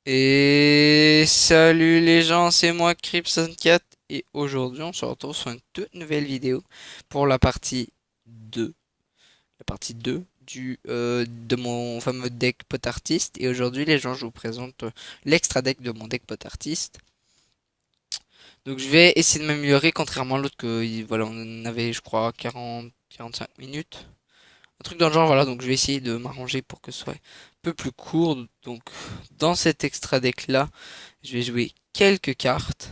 Et salut les gens, c'est moi Crip64 et aujourd'hui on se retrouve sur une toute nouvelle vidéo pour la partie 2 de mon fameux deck pot artiste. Et aujourd'hui les gens, je vous présente l'extra deck de mon deck pot artiste. Donc je vais essayer de m'améliorer contrairement à l'autre voilà, on avait je crois 45 minutes. Un truc dans le genre, voilà, donc je vais essayer de m'arranger pour que ce soit un peu plus court. Donc dans cet extra deck là, je vais jouer quelques cartes.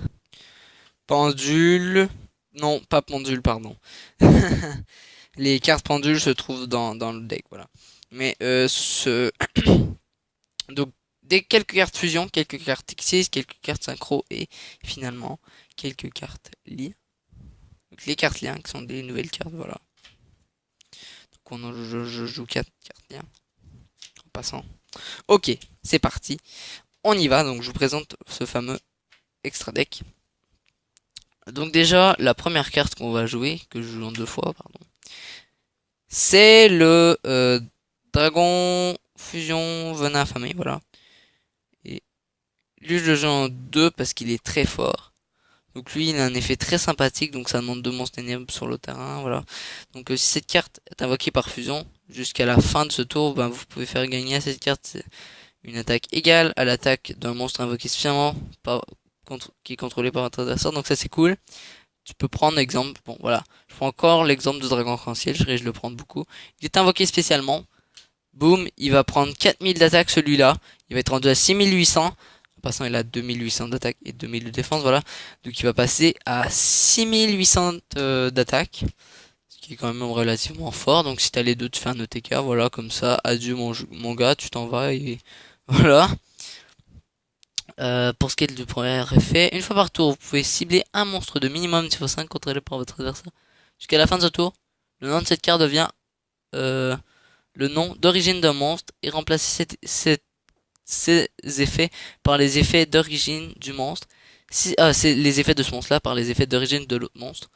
Pendule. Non, pas pendule, pardon. Les cartes pendules se trouvent dans le deck, voilà. Mais donc des quelques cartes fusion, quelques cartes Xyz, quelques cartes synchro et finalement quelques cartes lien. Donc les cartes liens qui sont des nouvelles cartes, voilà. Donc je joue 4 cartes liens en passant. Ok, c'est parti. On y va, donc je vous présente ce fameux extra deck. Donc déjà, la première carte qu'on va jouer, que je joue en deux fois, pardon, c'est le Dragon Fusion Venin Affamé, voilà. Et lui, je le joue en deux parce qu'il est très fort. Donc lui, il a un effet très sympathique, donc ça demande deux monstres ténèbres sur le terrain, voilà. Donc si cette carte est invoquée par fusion, jusqu'à la fin de ce tour, ben, vous pouvez faire gagner à cette carte une attaque égale à l'attaque d'un monstre invoqué spécialement qui est contrôlé par votre adversaire, donc ça c'est cool. Tu peux prendre exemple, bon voilà, je prends encore l'exemple de Dragon Arc-en-Ciel, je le prendre beaucoup. Il est invoqué spécialement, boum, il va prendre 4000 d'attaque celui-là, il va être rendu à 6800, en passant il a 2800 d'attaque et 2000 de défense, voilà. Donc il va passer à 6800 d'attaque, ce qui est quand même relativement fort, donc si t'as les deux, tu fais un ETK, voilà, comme ça, adieu mon gars, tu t'en vas et voilà. Pour ce qui est du premier effet, une fois par tour, vous pouvez cibler un monstre de minimum niveau 5 contrôlé par votre adversaire. Jusqu'à la fin de ce tour, le nom de cette carte devient euh, le nom d'origine d'un monstre et remplacer ces effets par les effets d'origine du monstre. C'est les effets de ce monstre-là par les effets d'origine de l'autre monstre.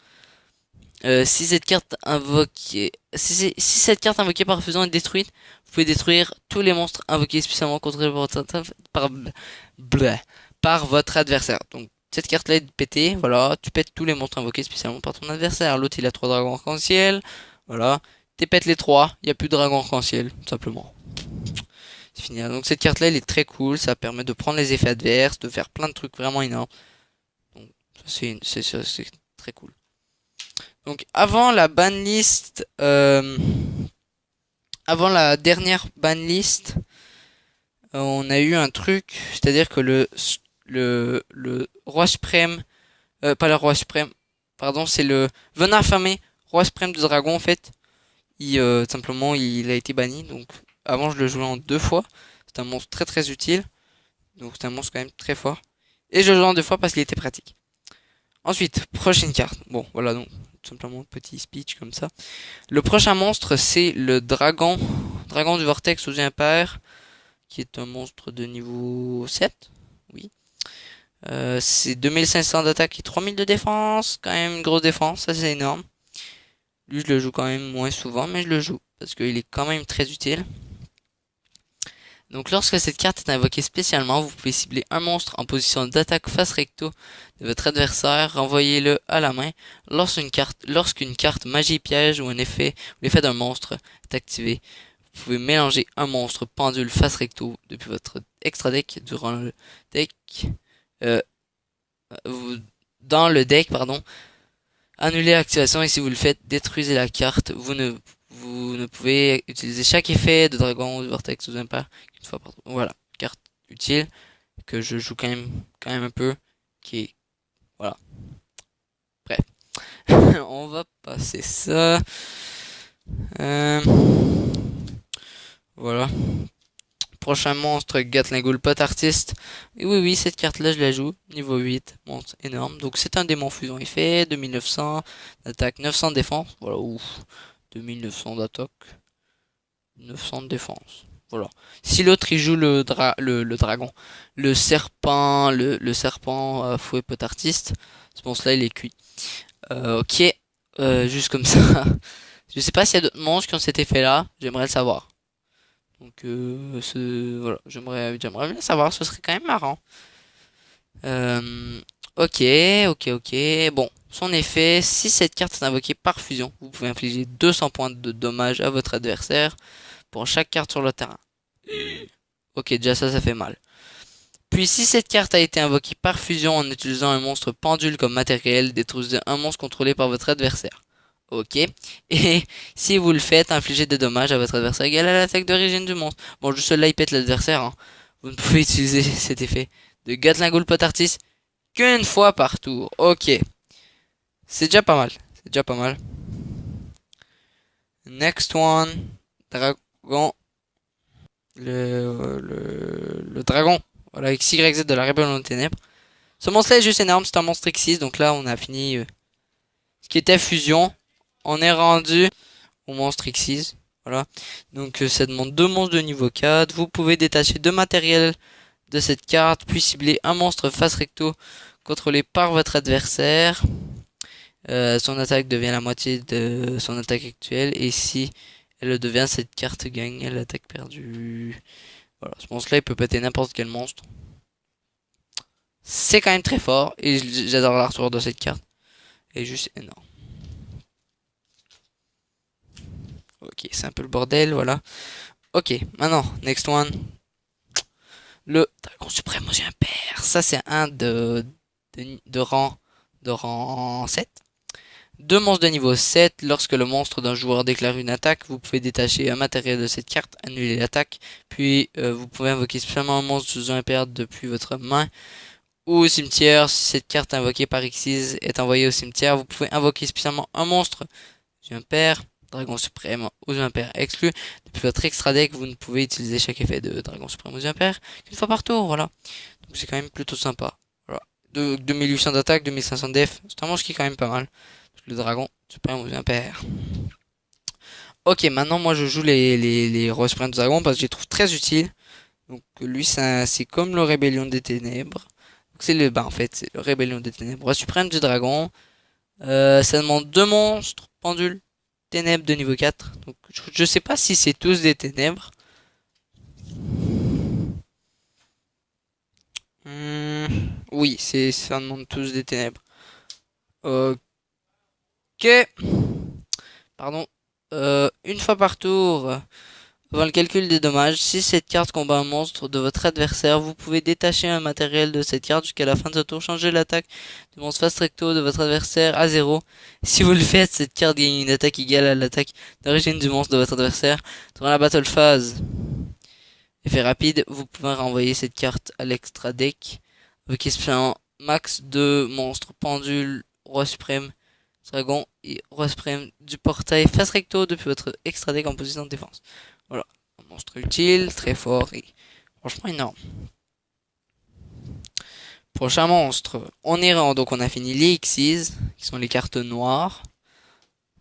Si cette carte invoquée par fusion est détruite, vous pouvez détruire tous les monstres invoqués spécialement contrôlés par votre adversaire. Donc cette carte là est pétée, voilà, tu pètes tous les monstres invoqués spécialement par ton adversaire. L'autre il a 3 dragons arc-en-ciel, voilà, tu pètes les 3, il n'y a plus de dragons arc-en-ciel, tout simplement. C'est fini. Donc cette carte là elle est très cool, ça permet de prendre les effets adverses, de faire plein de trucs vraiment énormes. Donc c'est très cool. Donc avant la dernière banlist, on a eu un truc, c'est-à-dire que le roi suprême, pas le roi suprême, pardon, c'est le venin affamé, roi suprême du dragon en fait. Simplement il a été banni, donc avant je le jouais en deux fois. C'est un monstre très très utile, donc c'est un monstre quand même très fort. Et je le joue en deux fois parce qu'il était pratique. Ensuite, prochaine carte. Bon, voilà donc tout simplement petit speech comme ça. Le prochain monstre, c'est le dragon du vortex sous impair, qui est un monstre de niveau 7. Oui. C'est 2500 d'attaque et 3000 de défense. Quand même une grosse défense, ça c'est énorme. Lui, je le joue quand même moins souvent, mais je le joue parce qu'il est quand même très utile. Donc lorsque cette carte est invoquée spécialement, vous pouvez cibler un monstre en position d'attaque face recto de votre adversaire, renvoyez-le à la main. Lorsqu'une carte magie piège ou un effet ou l'effet d'un monstre est activé, vous pouvez mélanger un monstre pendule face recto depuis votre extra deck durant le deck. euh, dans le deck, pardon. Annulez l'activation et si vous le faites, détruisez la carte. Vous ne pouvez utiliser chaque effet de dragon, de vortex ou d'impair une fois par tour. Voilà, carte utile que je joue quand même un peu, qui est voilà. Bref, on va passer ça. Euh, voilà. Prochain monstre, Gatling Ghoul Pot Artiste. Et oui, oui, cette carte-là, je la joue. Niveau 8, monstre énorme. Donc c'est un démon fusion effet, 2900 d'attaque, 900 de défense. Voilà, ouf. 2900 d'attaque, 900 de défense. Voilà. Si l'autre il joue le dragon, le serpent à fouet pot artiste, ce monstre-là il est cuit. Ok, juste comme ça. Je sais pas s'il y a d'autres monstres qui ont cet effet-là, j'aimerais le savoir. Donc voilà, j'aimerais bien savoir, ce serait quand même marrant. Ok, ok. Bon, son effet, si cette carte est invoquée par fusion, vous pouvez infliger 200 points de dommages à votre adversaire pour chaque carte sur le terrain. Ok, déjà ça fait mal. Puis si cette carte a été invoquée par fusion en utilisant un monstre pendule comme matériel, détruisez un monstre contrôlé par votre adversaire. Ok. Et si vous le faites, infligez des dommages à votre adversaire égal à l'attaque d'origine du monstre. Bon, juste là, il pète l'adversaire, hein. Vous ne pouvez utiliser cet effet de Gatling Ghoul Potartis qu'une fois par tour. Ok. C'est déjà pas mal. C'est déjà pas mal. Next one. Dragon. Le dragon. Voilà, XYZ de la Rébellion des Ténèbres. Ce monstre-là est juste énorme. C'est un monstre X6. Donc là, on a fini ce qui était fusion. On est rendu au monstre X6. Voilà. Donc ça demande 2 monstres de niveau 4. Vous pouvez détacher 2 matériels de cette carte. Puis cibler un monstre face recto contrôlé par votre adversaire. Son attaque devient la moitié de son attaque actuelle. Et si elle le devient, cette carte gagne l'attaque perdue. Voilà, ce monstre-là, il peut péter n'importe quel monstre. C'est quand même très fort. Et j'adore l'artwork de cette carte. Elle est juste énorme. Ok, c'est un peu le bordel, voilà. Ok, maintenant, next one. Le dragon suprême aux yeux impairs. Ça, c'est un de rang 7. 2 monstres de niveau 7. Lorsque le monstre d'un joueur déclare une attaque, vous pouvez détacher un matériel de cette carte, annuler l'attaque, puis vous pouvez invoquer spécialement un monstre sous un impair depuis votre main ou au cimetière. Si cette carte invoquée par Xyz est envoyée au cimetière, vous pouvez invoquer spécialement un monstre sous un impair, dragon suprême aux yeux impairs exclu. Depuis votre extra deck, vous ne pouvez utiliser chaque effet de dragon suprême aux yeux impairs qu'une fois par tour, voilà. Donc c'est quand même plutôt sympa. Voilà. 2800 d'attaque, 2500 def, c'est un monstre qui est quand même pas mal. Le dragon suprême aux yeux impairs. Ok, maintenant moi je joue les Rose Suprême Dragon parce que je les trouve très utiles. Donc lui c'est comme le Rébellion des Ténèbres. C'est le en fait c'est le Rébellion des Ténèbres. Roi Suprême du Dragon. Ça demande 2 monstres pendules ténèbres de niveau 4. Donc je sais pas si c'est tous des ténèbres. Oui, ça demande tous des ténèbres. Ok. Pardon. Une fois par tour. Avant le calcul des dommages, si cette carte combat un monstre de votre adversaire, vous pouvez détacher un matériel de cette carte jusqu'à la fin de ce tour, changer l'attaque du monstre face recto de votre adversaire à 0. Si vous le faites, cette carte gagne une attaque égale à l'attaque d'origine du monstre de votre adversaire. Durant la battle phase, effet rapide, vous pouvez renvoyer cette carte à l'extra deck avec un max de monstres pendule, roi suprême, dragon et roi suprême du portail face recto depuis votre extra deck en position de défense. Voilà, un monstre utile, très fort et franchement énorme. Prochain monstre, donc on a fini les Xyz, qui sont les cartes noires.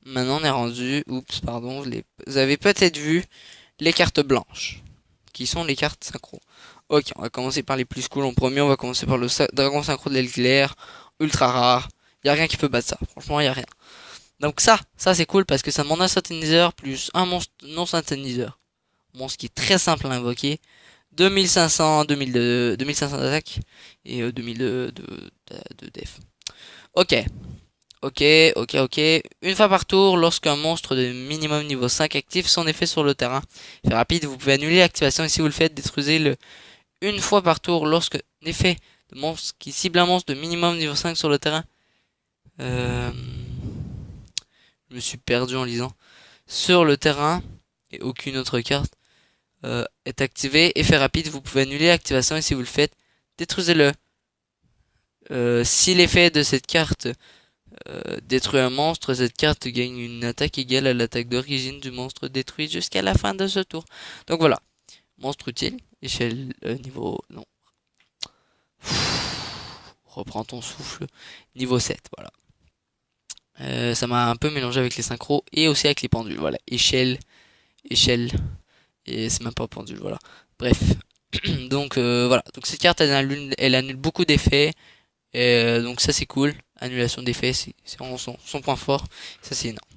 Maintenant on est rendu, oups pardon, vous avez peut-être vu les cartes blanches, qui sont les cartes synchro. Ok, on va commencer par les plus cool en premier, on va commencer par le dragon synchro de l'aile ultra rare. Y a rien qui peut battre ça, franchement y a rien. Donc ça c'est cool parce que ça demande un synthétiseur plus un monstre non synthétiseur. Monstre qui est très simple à invoquer. 2500 d'attaque et 2000 de def. Ok. Une fois par tour, lorsqu'un monstre de minimum niveau 5 active son effet sur le terrain. Fait rapide, vous pouvez annuler l'activation et si vous le faites, détruisez-le une fois par tour lorsque effet de monstre qui cible un monstre de minimum niveau 5 sur le terrain. Je me suis perdu en lisant. Sur le terrain et aucune autre carte. Est activé. Effet rapide, vous pouvez annuler l'activation et si vous le faites, détruisez-le. Si l'effet de cette carte détruit un monstre, cette carte gagne une attaque égale à l'attaque d'origine du monstre détruit jusqu'à la fin de ce tour. Donc voilà. Monstre utile. Échelle niveau... Non. Reprends ton souffle. Niveau 7, voilà. Ça m'a un peu mélangé avec les synchros et aussi avec les pendules. Voilà. Échelle. Et c'est même pas pendule, voilà. Bref. Donc voilà. Donc cette carte elle annule beaucoup d'effets. Donc ça c'est cool. Annulation d'effets, c'est vraiment son point fort. Ça c'est énorme.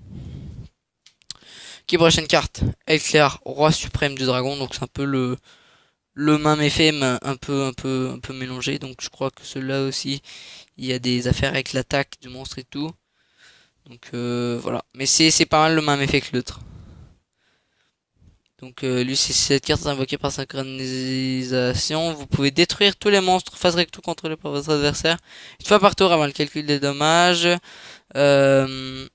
Ok, prochaine carte. Éclair, roi suprême du dragon. Donc c'est un peu le même effet, mais un peu mélangé. Donc je crois que celui-là aussi, il y a des affaires avec l'attaque du monstre et tout. Donc voilà. Mais c'est pas mal le même effet que l'autre. Donc lui, si cette carte est invoquée par synchronisation, vous pouvez détruire tous les monstres face recto contrôlés par votre adversaire une fois par tour avant le calcul des dommages. Euh,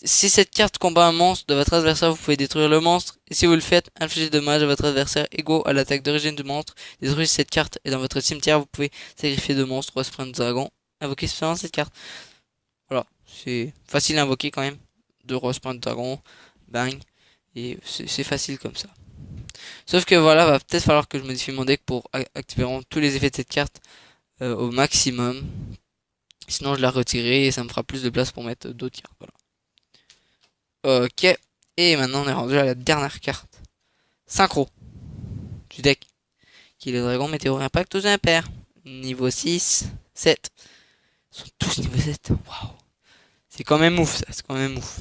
si cette carte combat un monstre de votre adversaire, vous pouvez détruire le monstre. Et si vous le faites, infligez des dommages à votre adversaire égaux à l'attaque d'origine du monstre. Détruisez cette carte et dans votre cimetière, vous pouvez sacrifier deux monstres ou sprint dragon. Invoquez spécialement cette carte. Voilà, c'est facile à invoquer quand même. Deux roi sprint dragon, bang. Et c'est facile comme ça. Sauf que voilà, va peut-être falloir que je modifie mon deck pour activer vraiment tous les effets de cette carte au maximum. Sinon je la retirerai et ça me fera plus de place pour mettre d'autres cartes. Voilà. Ok. Et maintenant on est rendu à la dernière carte. Synchro du deck. Qui est le dragon météore impact aux impairs. Niveau 6, 7. Ils sont tous niveau 7. Waouh. C'est quand même ouf ça, c'est quand même ouf.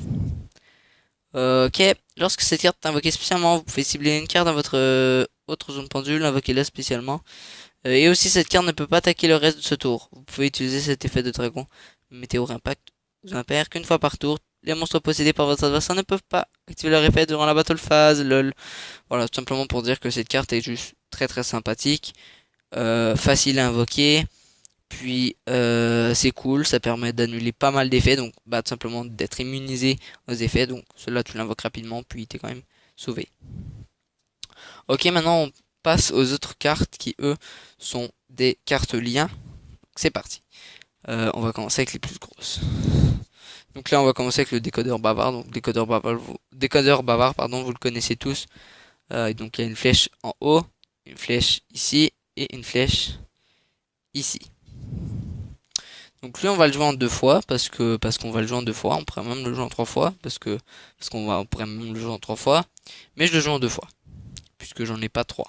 Ok, lorsque cette carte est invoquée spécialement, vous pouvez cibler une carte dans votre autre zone pendule, invoquez-la spécialement. Et aussi, cette carte ne peut pas attaquer le reste de ce tour. Vous pouvez utiliser cet effet de dragon météore impact aux impairs qu'une fois par tour. Les monstres possédés par votre adversaire ne peuvent pas activer leur effet durant la battle phase, lol. Voilà, tout simplement pour dire que cette carte est juste très très sympathique, facile à invoquer. Puis c'est cool, ça permet d'annuler pas mal d'effets, donc bah tout simplement d'être immunisé aux effets, donc cela tu l'invoques rapidement, puis t'es quand même sauvé. Ok, maintenant on passe aux autres cartes qui eux sont des cartes liens. C'est parti. On va commencer avec les plus grosses. Donc là on va commencer avec le décodeur bavard. Donc décodeur bavard, pardon, vous le connaissez tous. Donc il y a une flèche en haut, une flèche ici et une flèche ici. Donc lui on va le jouer en deux fois parce qu'on va le jouer en deux fois, on pourrait même le jouer en trois fois on pourrait même le jouer en trois fois, mais je le joue en deux fois puisque j'en ai pas trois.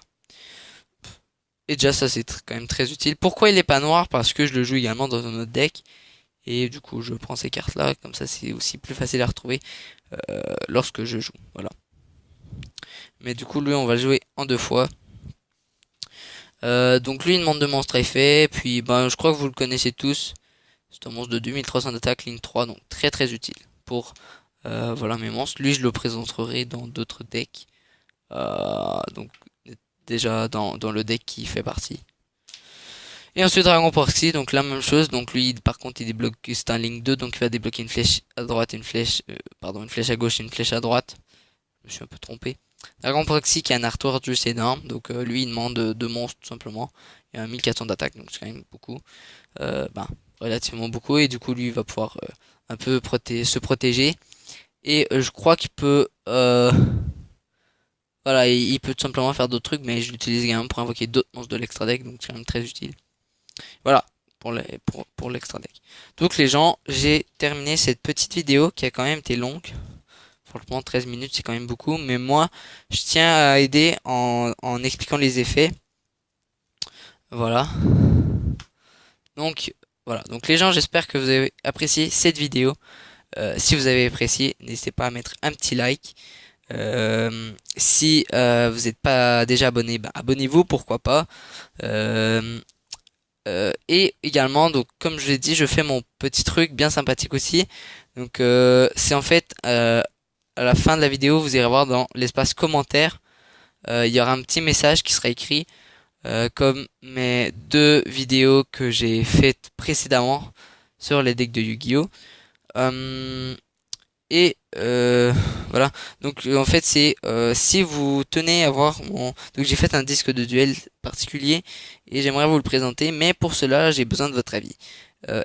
Et déjà ça c'est quand même très utile. Pourquoi il est pas noir? Parce que je le joue également dans un autre deck et du coup je prends ces cartes là, comme ça c'est aussi plus facile à retrouver lorsque je joue. Voilà. Mais du coup lui on va le jouer en deux fois. Donc lui il demande de monstres effets, puis ben je crois que vous le connaissez tous. C'est un monstre de 2300 d'attaque, ligne 3, donc très très utile pour voilà mes monstres. Lui je le présenterai dans d'autres decks. Donc déjà dans le deck qui fait partie. Et ensuite Dragon Proxy, donc la même chose. Donc lui par contre il débloque, c'est un ligne 2, donc il va débloquer une flèche à droite, une flèche à gauche et une flèche à droite. Je me suis un peu trompé. Dragon Proxy qui a un artwork juste énorme, donc lui il demande deux monstres tout simplement. Il a 1400 d'attaque, donc c'est quand même beaucoup. Relativement beaucoup, et du coup lui il va pouvoir un peu se protéger. Et je crois qu'il peut voilà, il peut tout simplement faire d'autres trucs, mais je l'utilise également pour invoquer d'autres monstres de l'extra deck, donc c'est quand même très utile. Voilà pour l'extra deck. Donc les gens, j'ai terminé cette petite vidéo qui a quand même été longue. Franchement 13 minutes c'est quand même beaucoup, mais moi je tiens à aider en expliquant les effets. Voilà. Donc voilà, donc les gens, j'espère que vous avez apprécié cette vidéo. Si vous avez apprécié, n'hésitez pas à mettre un petit like. Si vous n'êtes pas déjà abonné, bah, abonnez-vous, pourquoi pas. Et également, donc comme je l'ai dit, je fais mon petit truc bien sympathique aussi. Donc c'est en fait à la fin de la vidéo, vous irez voir dans l'espace commentaire, il y aura un petit message qui sera écrit comme mes deux vidéos que j'ai faites précédemment sur les decks de Yu-Gi-Oh! Voilà, donc en fait c'est si vous tenez à voir donc j'ai fait un disque de duel particulier et j'aimerais vous le présenter, mais pour cela j'ai besoin de votre avis.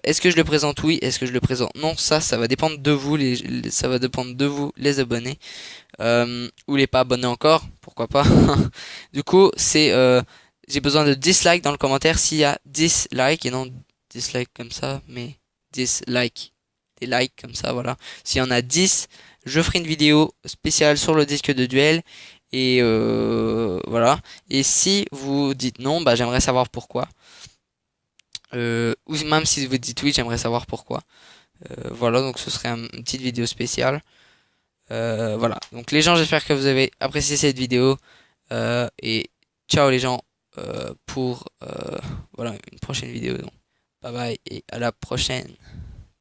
Est-ce que je le présente? Oui. Est-ce que je le présente? Non. Ça va dépendre de vous, ça va dépendre de vous, les abonnés, ou les pas abonnés encore, pourquoi pas. Du coup c'est j'ai besoin de 10 likes dans le commentaire. S'il y a 10 likes, et non 10 likes comme ça, mais 10 likes, des likes comme ça, voilà. S'il y en a 10, je ferai une vidéo spéciale sur le disque de duel. Et voilà. Et si vous dites non, bah j'aimerais savoir pourquoi. Ou même si vous dites oui, j'aimerais savoir pourquoi. Voilà, donc ce serait une petite vidéo spéciale. Voilà. Donc les gens, j'espère que vous avez apprécié cette vidéo. Et ciao les gens pour voilà, une prochaine vidéo. Donc, bye bye et à la prochaine.